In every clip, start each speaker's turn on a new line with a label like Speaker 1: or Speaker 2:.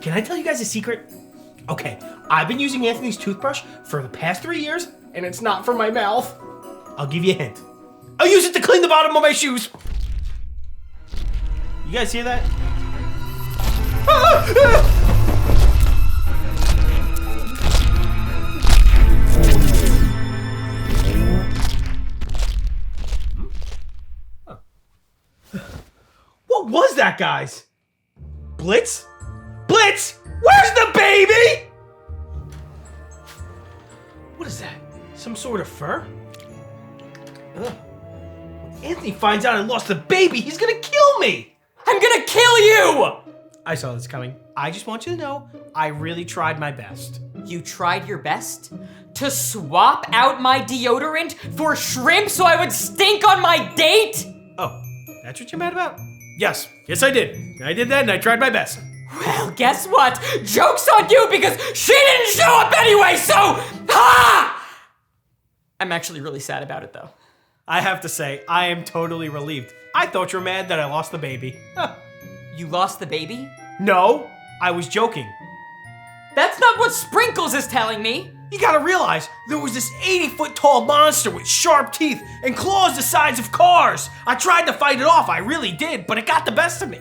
Speaker 1: Can I tell you guys a secret? Okay, I've been using Anthony's toothbrush for the past 3 years, and it's not for my mouth. I'll give you a hint. I'll use it to clean the bottom of my shoes. You guys hear that? What was that, guys? Blitz? Blitz! Where's the baby? What is that? Some sort of fur? Ugh. When Anthony finds out I lost the baby, he's gonna kill me!
Speaker 2: I'm gonna kill you!
Speaker 1: I saw this coming. I just want you to know, I really tried my best.
Speaker 2: You tried your best? To swap out my deodorant for shrimp so I would stink on my date?
Speaker 1: Oh, that's what you're mad about? Yes I did. I did that and I tried my best.
Speaker 2: Well, guess what? Joke's on you because she didn't show up anyway, so ha! I'm actually really sad about it though.
Speaker 1: I have to say, I am totally relieved. I thought you were mad that I lost the baby.
Speaker 2: You lost the baby?
Speaker 1: No, I was joking.
Speaker 2: That's not what Sprinkles is telling me.
Speaker 1: You gotta realize, there was this 80-foot tall monster with sharp teeth and claws the size of cars. I tried to fight it off, I really did, but it got the best of me.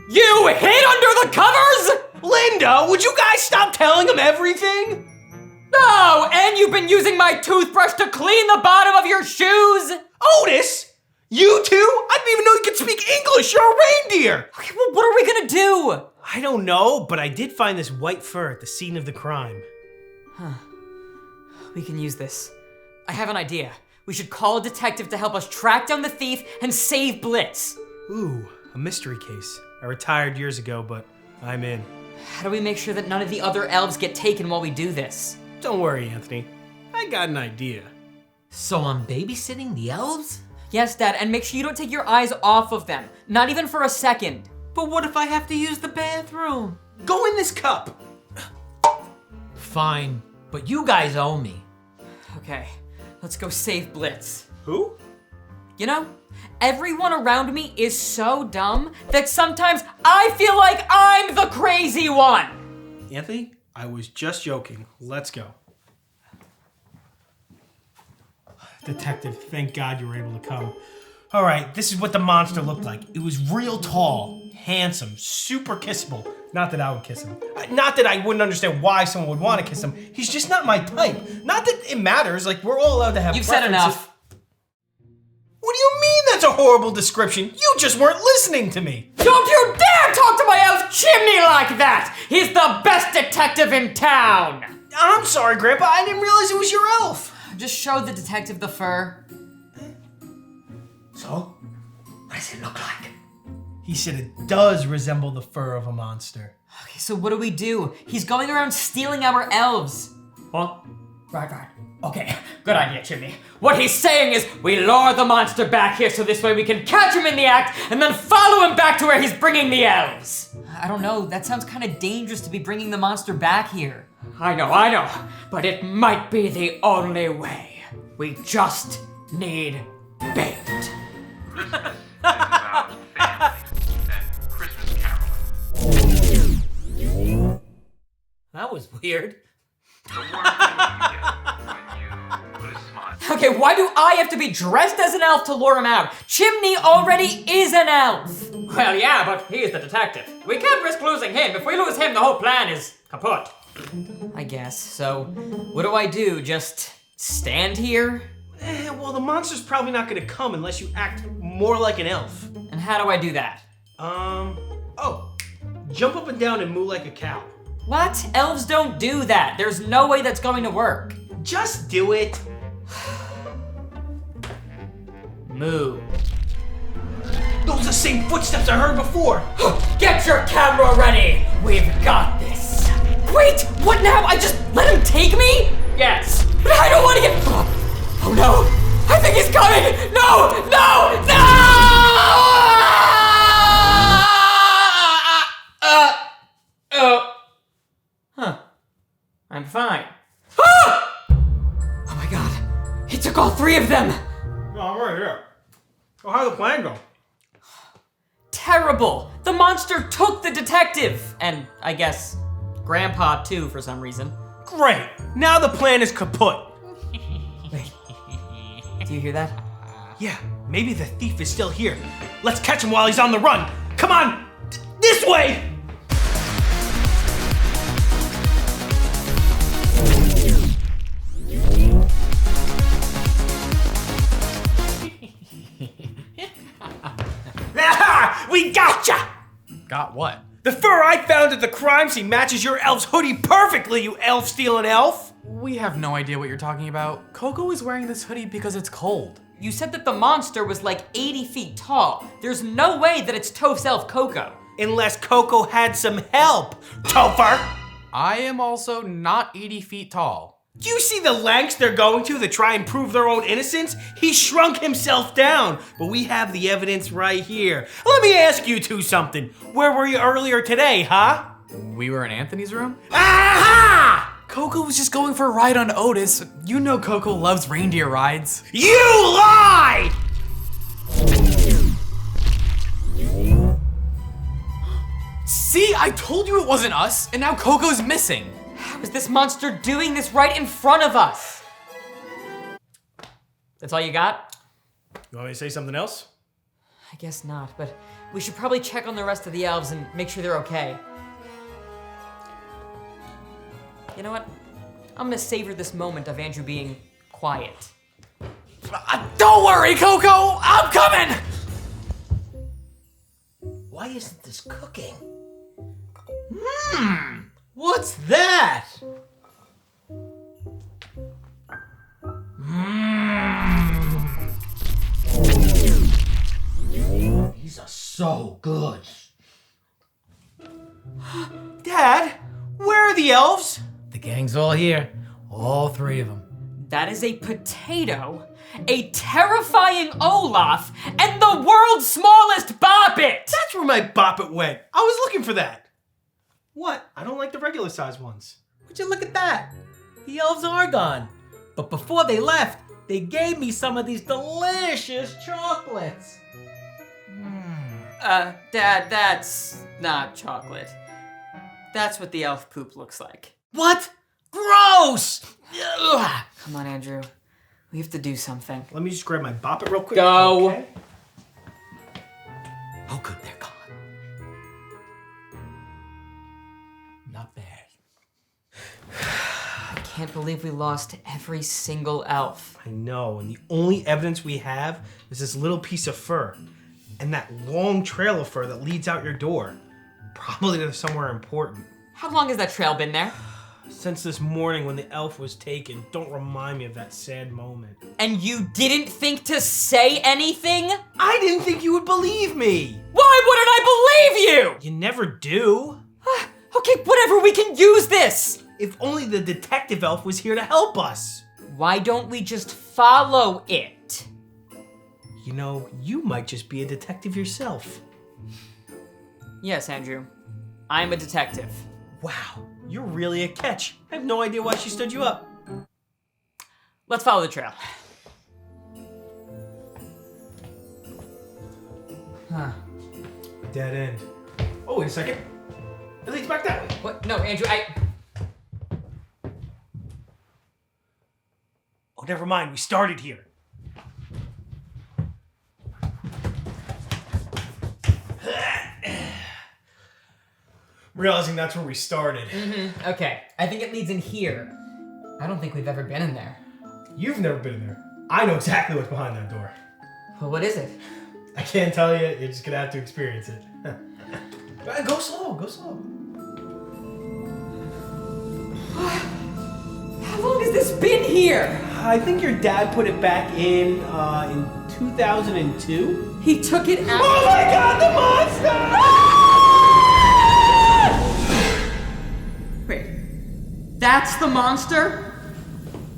Speaker 2: You hid under the covers?
Speaker 1: Linda, would you guys stop telling him everything?
Speaker 2: No, and you've been using my toothbrush to clean the bottom of your shoes?
Speaker 1: Otis? You too? I didn't even know you could speak English, you're a reindeer!
Speaker 2: Okay, well, what are we gonna do?
Speaker 1: I don't know, but I did find this white fur at the scene of the crime.
Speaker 2: Huh. We can use this. I have an idea. We should call a detective to help us track down the thief and save Blitz.
Speaker 1: Ooh, a mystery case. I retired years ago, but I'm in.
Speaker 2: How do we make sure that none of the other elves get taken while we do this?
Speaker 1: Don't worry, Anthony. I got an idea.
Speaker 3: So I'm babysitting the elves?
Speaker 2: Yes, Dad, and make sure you don't take your eyes off of them. Not even for a second.
Speaker 3: But what if I have to use the bathroom?
Speaker 1: Go in this cup.
Speaker 3: Fine, but you guys owe me.
Speaker 2: Okay, let's go save Blitz.
Speaker 1: Who?
Speaker 2: You know, everyone around me is so dumb that sometimes I feel like I'm the crazy one.
Speaker 1: Anthony, I was just joking. Let's go. Detective, thank God you were able to come. All right, this is what the monster looked like. It was real tall, handsome, super kissable. Not that I would kiss him. Not that I wouldn't understand why someone would want to kiss him. He's just not my type. Not that it matters, like we're all allowed to have
Speaker 2: You've said
Speaker 1: preferences.
Speaker 2: enough.
Speaker 1: What do you mean that's a horrible description? You just weren't listening to me.
Speaker 2: Don't you dare talk to my elf chimney like that! He's the best detective in town!
Speaker 1: I'm sorry, Grandpa, I didn't realize it was your elf.
Speaker 2: Just show the detective the fur.
Speaker 3: So, what does it look like?
Speaker 1: He said it does resemble the fur of a monster.
Speaker 2: Okay, so what do? He's going around stealing our elves.
Speaker 3: Huh?
Speaker 2: Right. Okay, good idea, Chimney. What he's saying is we lure the monster back here so this way we can catch him in the act and then follow him back to where he's bringing the elves. I don't know, that sounds kind of dangerous to be bringing the monster back here. I know, but it might be the only way. We just need bait.
Speaker 4: Christmas is about family and Christmas caroling.
Speaker 3: That was weird.
Speaker 4: The warm feeling you get when you put a smile.
Speaker 2: Okay, why do I have to be dressed as an elf to lure him out? Chimney already is an elf. Well, yeah, but he's the detective. We can't risk losing him. If we lose him, the whole plan is kaput. I guess. So, what do I do? Just stand here?
Speaker 1: Well, the monster's probably not gonna come unless you act more like an elf.
Speaker 2: And how do I do that?
Speaker 1: Jump up and down and moo like a cow.
Speaker 2: What? Elves don't do that. There's no way that's going to work.
Speaker 1: Just do it.
Speaker 2: Moo.
Speaker 1: Those are the same footsteps I heard before.
Speaker 2: Get your camera ready. We've got this. Wait, what now? I just let him take me? Yes. But I don't want to get... Oh no, I think he's coming. No. Huh. I'm fine. Ah! Oh my God, he took all three of them.
Speaker 1: No, I'm right here. Oh, how'd the plan go?
Speaker 2: terrible. The monster took the detective. And I guess Grandpa too for some reason.
Speaker 1: Great. Now the plan is kaput.
Speaker 2: Wait, do you hear that?
Speaker 1: Yeah, maybe the thief is still here. Let's catch him while he's on the run. Come on, this way! Aha! We gotcha!
Speaker 5: Got what?
Speaker 1: The fur I found at the crime scene matches your elf's hoodie perfectly, you elf-stealing elf!
Speaker 5: We have no idea what you're talking about. Coco is wearing this hoodie because it's cold.
Speaker 2: You said that the monster was like 80 feet tall. There's no way that it's Toph's elf Coco.
Speaker 1: Unless Coco had some help, Topher!
Speaker 5: I am also not 80 feet tall.
Speaker 1: Do you see the lengths they're going to try and prove their own innocence? He shrunk himself down, but we have the evidence right here. Let me ask you two something. Where were you earlier today, huh?
Speaker 5: We were in Anthony's room?
Speaker 1: Aha!
Speaker 5: Coco was just going for a ride on Otis. You know Coco loves reindeer rides.
Speaker 1: You lied!
Speaker 5: See, I told you it wasn't us, and now Coco's missing.
Speaker 2: How is this monster doing this right in front of us? That's all you got?
Speaker 1: You want me to say something else?
Speaker 2: I guess not, but we should probably check on the rest of the elves and make sure they're okay. You know what? I'm gonna savor this moment of Andrew being quiet.
Speaker 5: Don't worry, Coco! I'm coming!
Speaker 3: Why isn't this cooking? What's that? These are so good.
Speaker 1: Dad, where are the elves?
Speaker 3: The gang's all here. All three of them.
Speaker 2: That is a potato, a terrifying Olaf, and the world's smallest Bobbit!
Speaker 1: That's where my boppet went. I was looking for that. What? I don't like the regular size ones.
Speaker 3: Would you look at that? The elves are gone. But before they left, they gave me some of these delicious chocolates.
Speaker 2: Dad, that's not chocolate. That's what the elf poop looks like.
Speaker 3: What? Gross! Ugh.
Speaker 2: Come on, Andrew. We have to do something.
Speaker 1: Let me just grab my boppet real quick.
Speaker 2: Go.
Speaker 1: Okay.
Speaker 3: Oh, good, they're gone. Not bad.
Speaker 2: I can't believe we lost every single elf.
Speaker 1: I know, and the only evidence we have is this little piece of fur and that long trail of fur that leads out your door. Probably to somewhere important.
Speaker 2: How long has that trail been there?
Speaker 1: Since this morning when the elf was taken. Don't remind me of that sad moment.
Speaker 2: And you didn't think to say anything?
Speaker 1: I didn't think you would believe me.
Speaker 2: Why wouldn't I believe you?
Speaker 1: You never do.
Speaker 2: Okay, whatever, we can use this.
Speaker 1: If only the detective elf was here to help us.
Speaker 2: Why don't we just follow it?
Speaker 1: You know, you might just be a detective yourself.
Speaker 2: Yes, Andrew. I'm a detective.
Speaker 1: Wow, you're really a catch. I have no idea why she stood you up.
Speaker 2: Let's follow the trail.
Speaker 1: Dead end. Oh, wait a second. It leads back that way.
Speaker 2: What? No, Andrew,
Speaker 1: Oh, never mind. We started here. Realizing that's where we started.
Speaker 2: Okay, I think it leads in here. I don't think we've ever been in there.
Speaker 1: You've never been in there. I know exactly what's behind that door.
Speaker 2: Well, what is it?
Speaker 1: I can't tell you. You're just gonna have to experience it. Go slow. Go slow.
Speaker 2: How long has this been here?
Speaker 1: I think your dad put it back in 2002.
Speaker 2: He took it out.
Speaker 1: Oh my God! The monster!
Speaker 2: Wait, that's the monster?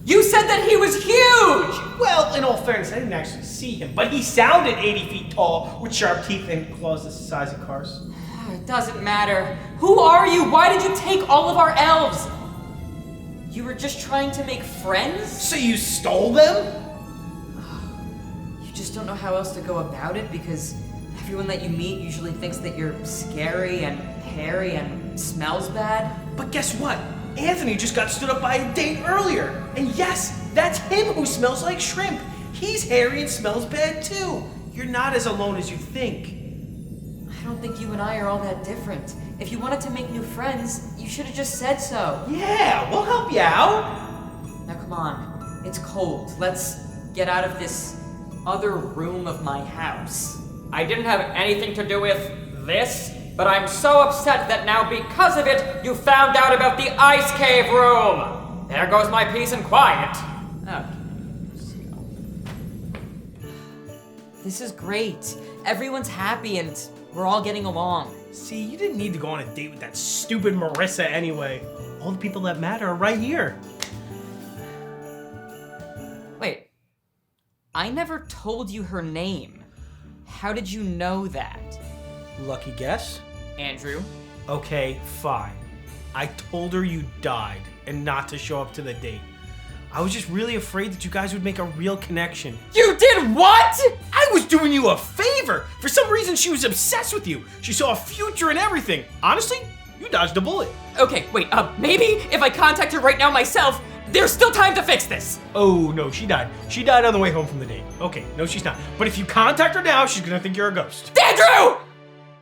Speaker 2: You said that he was huge!
Speaker 1: Well, in all fairness, I didn't actually see him, but he sounded 80 feet tall with sharp teeth and claws the size of cars.
Speaker 2: It doesn't matter. Who are you? Why did you take all of our elves? You were just trying to make friends?
Speaker 1: So you stole them?
Speaker 2: You just don't know how else to go about it because Everyone that you meet usually thinks that you're scary and hairy and smells bad.
Speaker 1: But guess what? Anthony just got stood up by a date earlier. And yes, that's him who smells like shrimp. He's hairy and smells bad too. You're not as alone as you think.
Speaker 2: I don't think you and I are all that different. If you wanted to make new friends, you should have just said so.
Speaker 1: Yeah, we'll help you out.
Speaker 2: Now come on, it's cold. Let's get out of this other room of my house. I didn't have anything to do with this, but I'm so upset that now because of it, you found out about the ice cave room. There goes my peace and quiet. Okay. This is great. Everyone's happy and we're all getting along.
Speaker 1: See, you didn't need to go on a date with that stupid Marissa anyway. All the people that matter are right here.
Speaker 2: Wait, I never told you her name. How did you know that?
Speaker 1: Lucky guess?
Speaker 2: Andrew?
Speaker 1: Okay, fine. I told her you died and not to show up to the date. I was just really afraid that you guys would make a real connection.
Speaker 2: You did what?
Speaker 1: I was doing you a favor! For some reason, she was obsessed with you. She saw a future in everything. Honestly, you dodged a bullet.
Speaker 2: Okay, wait, maybe if I contact her right now myself, there's still time to fix this.
Speaker 1: Oh, no, she died. She died on the way home from the date. Okay, no, she's not. But if you contact her now, she's gonna think you're a ghost.
Speaker 2: Andrew!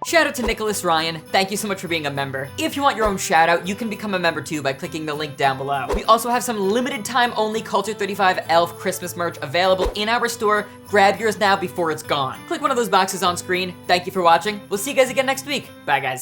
Speaker 2: Shout out to Nicholas Ryan. Thank you so much for being a member. If you want your own shout out, you can become a member too by clicking the link down below. We also have some limited time only Culture 35 Elf Christmas merch available in our store. Grab yours now before it's gone. Click one of those boxes on screen. Thank you for watching. We'll see you guys again next week. Bye guys.